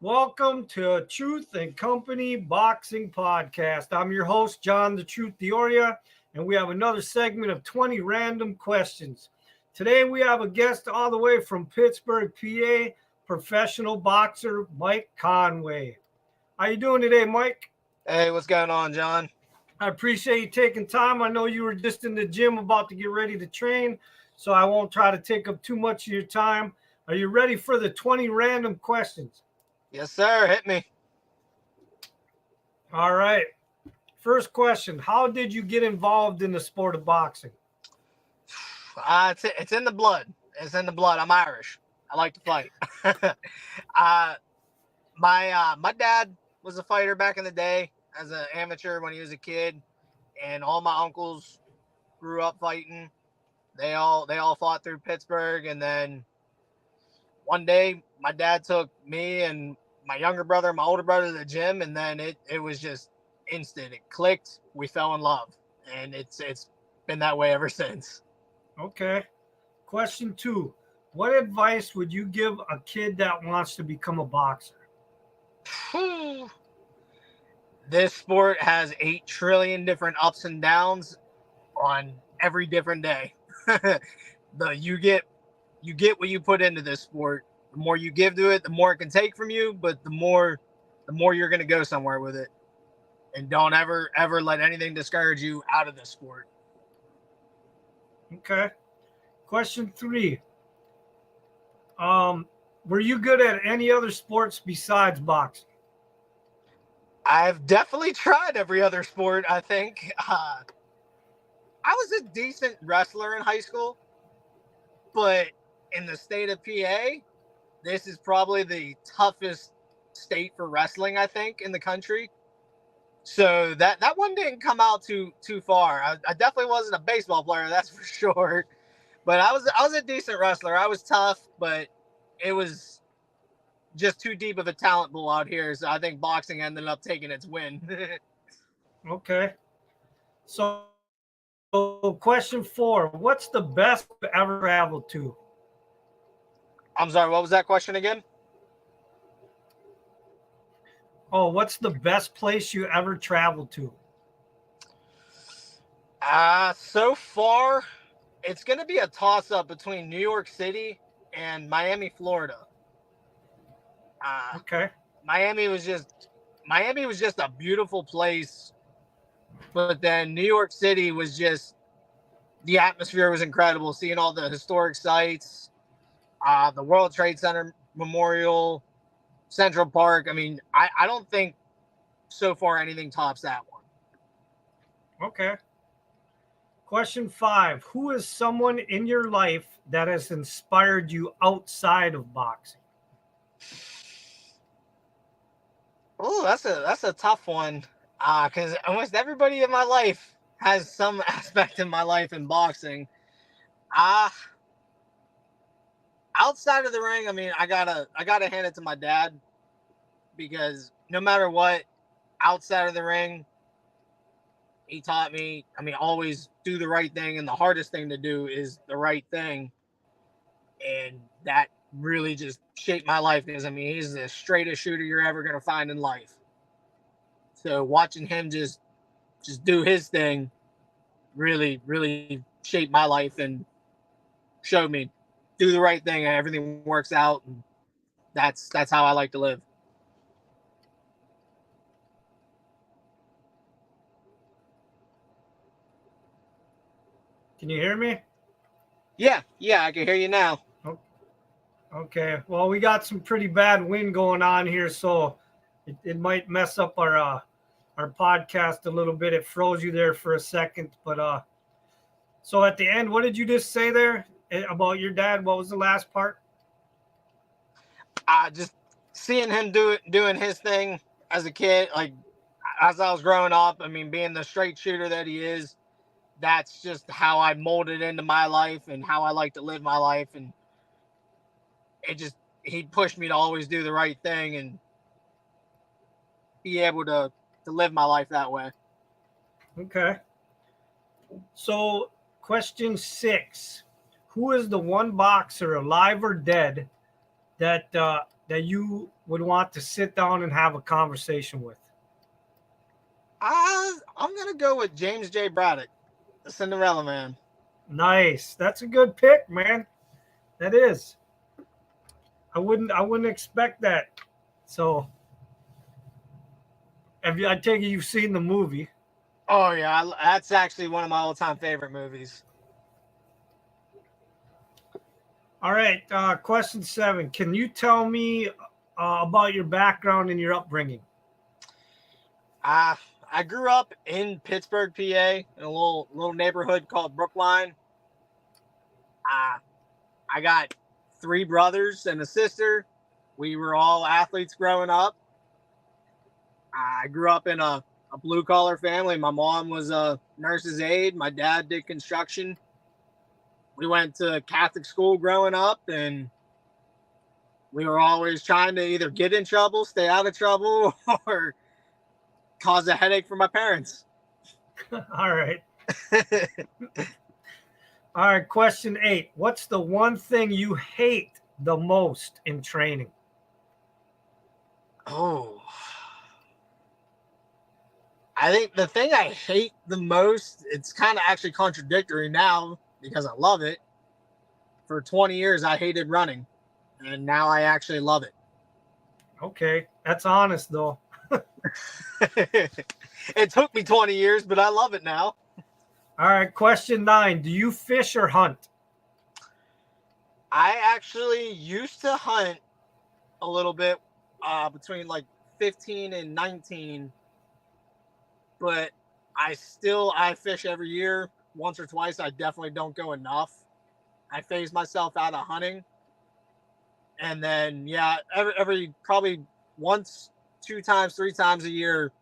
Welcome to Truth and Company Boxing Podcast. I'm your host, John the Truth Dioria, and we have another segment of 20 random questions. Today we have a guest all the way from Pittsburgh, PA, professional boxer Mike Conway. How you doing today, Mike? Hey, what's going on, John? I appreciate you taking time. I know you were just in the gym about to get ready to train, so I won't try to take up too much of your time. Are you ready for the 20 random questions? Yes, sir. Hit me. All right. First question. How did you get involved in the sport of boxing? It's in the blood. It's in the blood. I'm Irish. I like to fight. My dad was a fighter back in the day as an amateur when he was a kid, and all my uncles grew up fighting. They all fought through Pittsburgh, and then one day my dad took me and my younger brother and my older brother to the gym, and then it was just instant. It clicked. We fell in love, and it's been that way ever since. Okay. Question 2. What advice would you give a kid that wants to become a boxer? This sport has 8 trillion different ups and downs on every different day. You get what you put into this sport. The more you give to it, the more it can take from you, but the more you're going to go somewhere with it. And don't ever let anything discourage you out of this sport. Okay. Question 3. Were you good at any other sports besides boxing? I've definitely tried every other sport, I think. I was a decent wrestler in high school, but in the state of PA, this is probably the toughest state for wrestling, I think, in the country. So that one didn't come out too far. I definitely wasn't a baseball player, that's for sure. But I was a decent wrestler. I was tough, but it was just too deep of a talent pool out here. So I think boxing ended up taking its win. Okay. So question 4. What's the best you ever traveled to? I'm sorry, what was that question again? Oh, what's the best place you ever traveled to? So far, it's going to be a toss-up between New York City and Miami, Florida. Okay. Miami was just a beautiful place, but then New York City was just, the atmosphere was incredible. Seeing all the historic sites, the World Trade Center Memorial, Central Park. I mean, I don't think so far anything tops that one. Okay. Question 5. Who is someone in your life that has inspired you outside of boxing? Oh, that's a tough one. Because almost everybody in my life has some aspect in my life in boxing. Outside of the ring, I mean, I gotta hand it to my dad, because no matter what, outside of the ring, he taught me, I mean, always do the right thing, and the hardest thing to do is the right thing. And that really just shaped my life, because I mean, he's the straightest shooter you're ever gonna find in life. So watching him just do his thing really shaped my life and showed me do the right thing and everything works out. And that's how I like to live. Can you hear me? Yeah, I can hear you now. Okay. Well, we got some pretty bad wind going on here, so it might mess up our podcast a little bit. It froze you there for a second, but so at the end, what did you just say there about your dad? What was the last part? Just seeing him doing his thing as a kid, like as I was growing up. I mean, being the straight shooter that he is, that's just how I molded into my life and how I like to live my life. And he pushed me to always do the right thing and be able to live my life that way. Okay. So question 6. Who is the one boxer, alive or dead, that you would want to sit down and have a conversation with? I'm gonna go with James J. Braddock, the Cinderella Man. Nice. That's a good pick, man. That is. I wouldn't expect that. So, I take it you've seen the movie. Oh yeah, that's actually one of my all-time favorite movies. All right. Question 7. Can you tell me about your background and your upbringing? I grew up in Pittsburgh, PA, in a little neighborhood called Brookline. I got 3 brothers and a sister. We were all athletes growing up. I grew up in a blue-collar family. My mom was a nurse's aide. My dad did construction. We went to Catholic school growing up, and we were always trying to either get in trouble, stay out of trouble, or cause a headache for my parents. All right. All right. Question 8. What's the one thing you hate the most in training? Oh, I think the thing I hate the most, it's kind of actually contradictory now because I love it. For 20 years, I hated running, and now I actually love it. Okay. That's honest, though. It took me 20 years, but I love it now. All right. Question 9. Do you fish or hunt? I actually used to hunt a little bit between like 15 and 19, but I fish every year, once or twice. I definitely don't go enough. I phase myself out of hunting. And then, yeah, every probably once, 2 times, 3 times a year,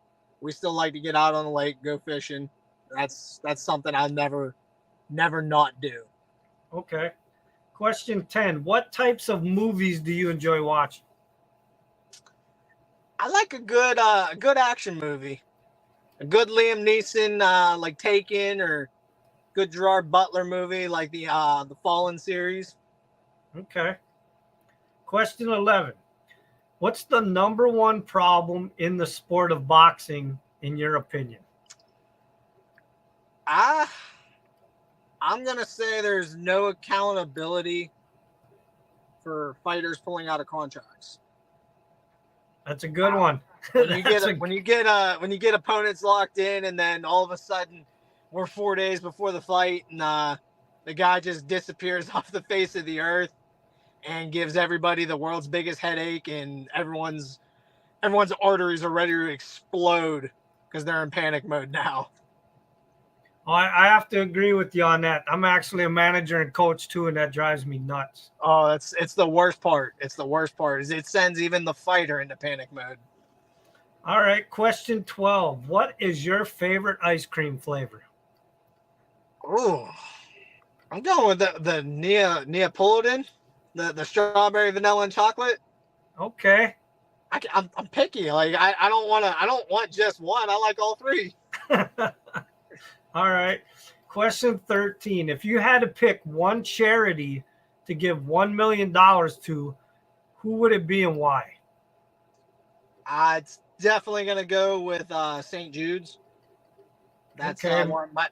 we still like to get out on the lake, go fishing. That's something I'll never not do. Okay. Question 10. What types of movies do you enjoy watching? I like a good action movie. A good Liam Neeson, like Taken, or good Gerard Butler movie like the Fallen series. Okay. Question 11. What's the number one problem in the sport of boxing, in your opinion? I'm gonna say there's no accountability for fighters pulling out of contracts. That's a good one. When you get opponents locked in, and then all of a sudden we're 4 days before the fight, and the guy just disappears off the face of the earth and gives everybody the world's biggest headache, and everyone's arteries are ready to explode because they're in panic mode now. I have to agree with you on that. I'm actually a manager and coach too, and that drives me nuts. Oh, it's the worst part. It's the worst part is it sends even the fighter into panic mode. All right, question 12. What is your favorite ice cream flavor? Ooh, I'm going with the Neapolitan, the strawberry, vanilla, and chocolate. Okay. I'm picky. Like I don't want just one. I like all 3. All right. Question 13. If you had to pick one charity to give $1 million to, who would it be and why? It's definitely going to go with St. Jude's. That's okay.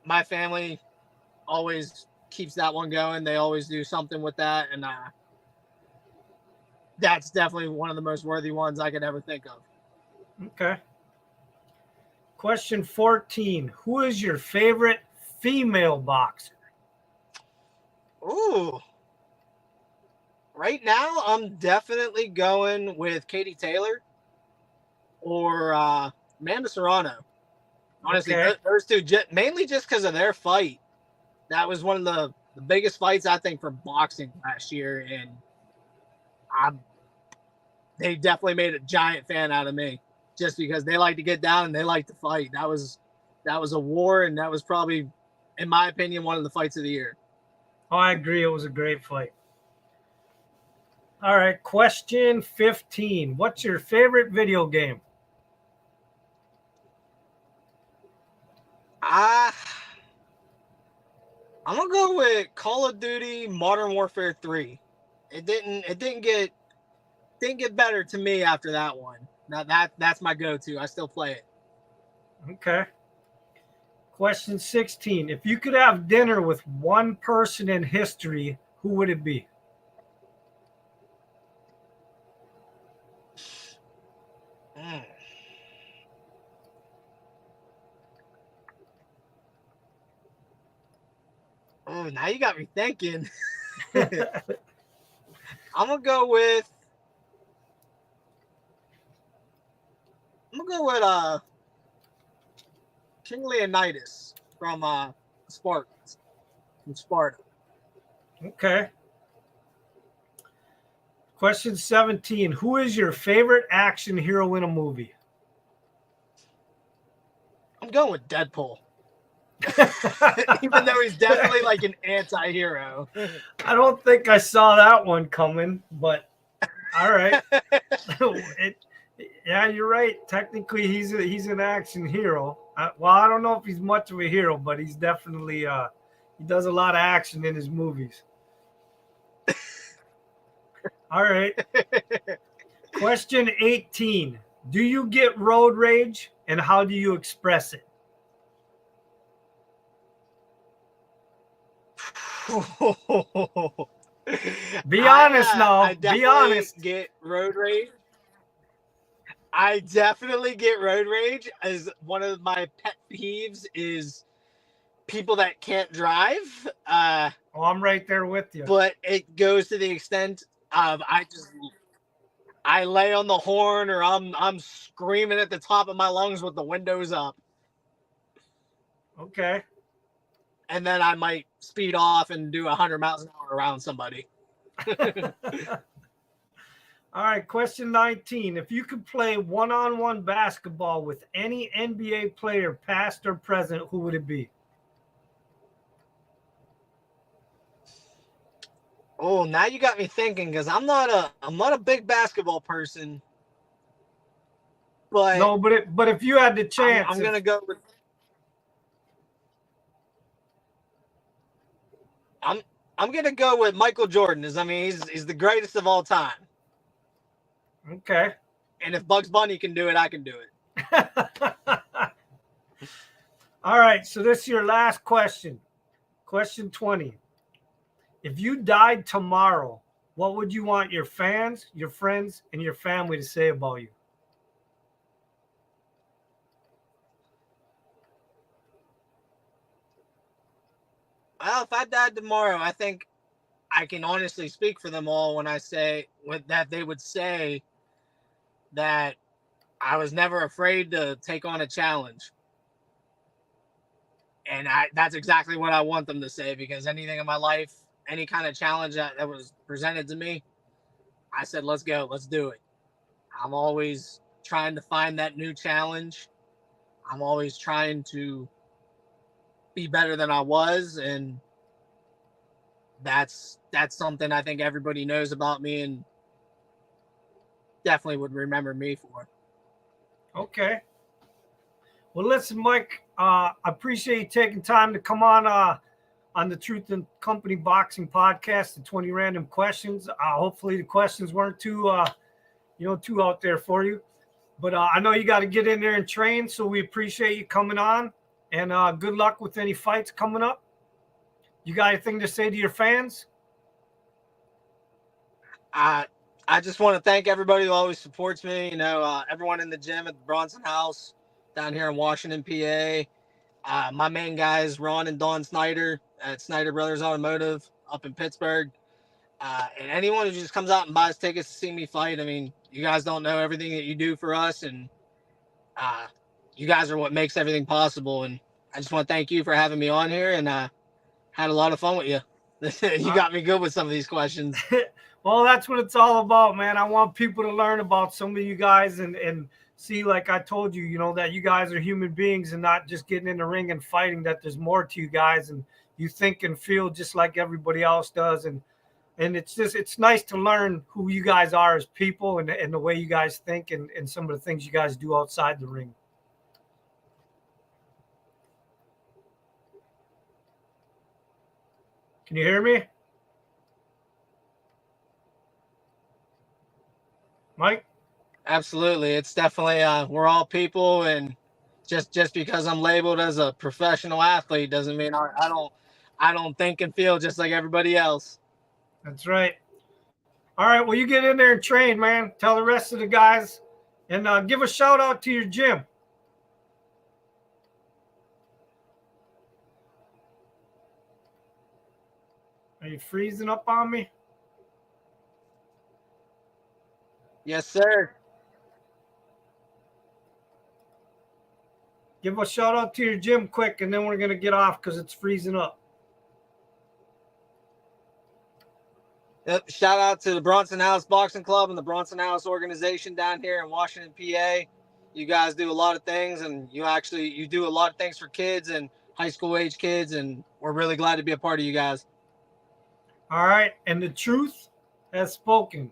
My family always keeps that one going. They always do something with that. And that's definitely one of the most worthy ones I could ever think of. Okay. Question 14. Who is your favorite female boxer? Ooh. Right now, I'm definitely going with Katie Taylor or Amanda Serrano. Honestly, those two, mainly just because of their fight. That was one of the biggest fights, I think, for boxing last year. And they definitely made a giant fan out of me. Just because they like to get down and they like to fight. That was a war, and that was probably, in my opinion, one of the fights of the year. Oh, I agree. It was a great fight. All right, question 15. What's your favorite video game? I'm gonna go with Call of Duty Modern Warfare 3. It didn't get didn't get better to me after that one. That's my go-to. I still play it. Okay. Question 16. If you could have dinner with one person in history, who would it be? Oh, now you got me thinking. I'm gonna go with King Leonidas from Sparta. Okay. Question 17. Who is your favorite action hero in a movie? I'm going with Deadpool. Even though he's definitely like an anti-hero. I don't think I saw that one coming, but all right. Yeah, you're right. Technically, he's an action hero. Well, I don't know if he's much of a hero, but he's definitely he does a lot of action in his movies. All right. Question 18. Do you get road rage, and how do you express it? Be honest now. I Be honest. Get road rage. I definitely get road rage. As one of my pet peeves is people that can't drive. I'm right there with you. But it goes to the extent of I lay on the horn, or I'm screaming at the top of my lungs with the windows up. Okay. And then I might speed off and do 100 miles an hour around somebody. All right, question 19. If you could play one-on-one basketball with any NBA player, past or present, who would it be? Oh, now you got me thinking, because I'm not a big basketball person. But no, but if you had the chance, I'm gonna go with I'm gonna go with Michael Jordan. He's the greatest of all time. Okay. And if Bugs Bunny can do it, I can do it. All right, so this is your last question. Question 20. If you died tomorrow, what would you want your fans, your friends, and your family to say about you? Well, if I died tomorrow, I think I can honestly speak for them all when I say that they would say that I was never afraid to take on a challenge. And that's exactly what I want them to say, because anything in my life, any kind of challenge that was presented to me, I said, let's go, let's do it. I'm always trying to find that new challenge. I'm always trying to be better than I was, and that's something I think everybody knows about me and definitely would remember me for. Okay. Well, listen, Mike, I appreciate you taking time to come on the Truth and Company Boxing Podcast, the 20 Random Questions. Hopefully the questions weren't too out there for you. But I know you got to get in there and train, so we appreciate you coming on. And good luck with any fights coming up. You got anything to say to your fans? I just want to thank everybody who always supports me. Everyone in the gym at the Bronson House down here in Washington, PA. My main guys, Ron and Don Snyder at Snyder Brothers Automotive up in Pittsburgh. And anyone who just comes out and buys tickets to see me fight, you guys don't know everything that you do for us, and you guys are what makes everything possible. And I just want to thank you for having me on here, and had a lot of fun with you. You got me good with some of these questions. Well, that's what it's all about, man. I want people to learn about some of you guys and see, like I told you, that you guys are human beings and not just getting in the ring and fighting, that there's more to you guys, and you think and feel just like everybody else does. And it's nice to learn who you guys are as people and the way you guys think and some of the things you guys do outside the ring. Can you hear me? Mike? Absolutely. It's definitely we're all people, and just because I'm labeled as a professional athlete doesn't mean I don't think and feel just like everybody else. That's right. All right, well, you get in there and train, man. Tell the rest of the guys, and give a shout out to your gym. Are you freezing up on me? Yes, sir. Give a shout out to your gym quick, and then we're going to get off because it's freezing up. Yep. Shout out to the Bronson House Boxing Club and the Bronson House organization down here in Washington, PA. You guys do a lot of things, and you do a lot of things for kids and high school age kids, and we're really glad to be a part of you guys. All right, and the truth has spoken.